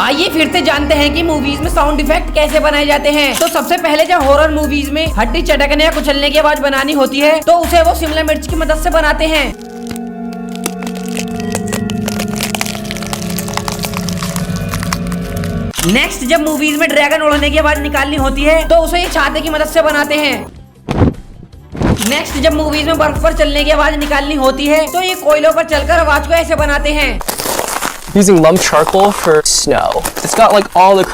आइए फिर से जानते हैं कि मूवीज में साउंड इफेक्ट कैसे बनाए जाते हैं। तो सबसे पहले जब हॉरर मूवीज में हड्डी चटकने या कुचलने की आवाज बनानी होती है तो उसे वो शिमला मिर्च की मदद से बनाते हैं। नेक्स्ट जब मूवीज में ड्रैगन उड़ने की आवाज निकालनी होती है तो उसे ये छाते की मदद से बनाते हैं। नेक्स्ट जब मूवीज में बर्फ पर चलने की आवाज निकालनी होती है तो ये कोयलों पर चलकर आवाज को ऐसे बनाते हैं। Using lump charcoal for snow. It's got like all the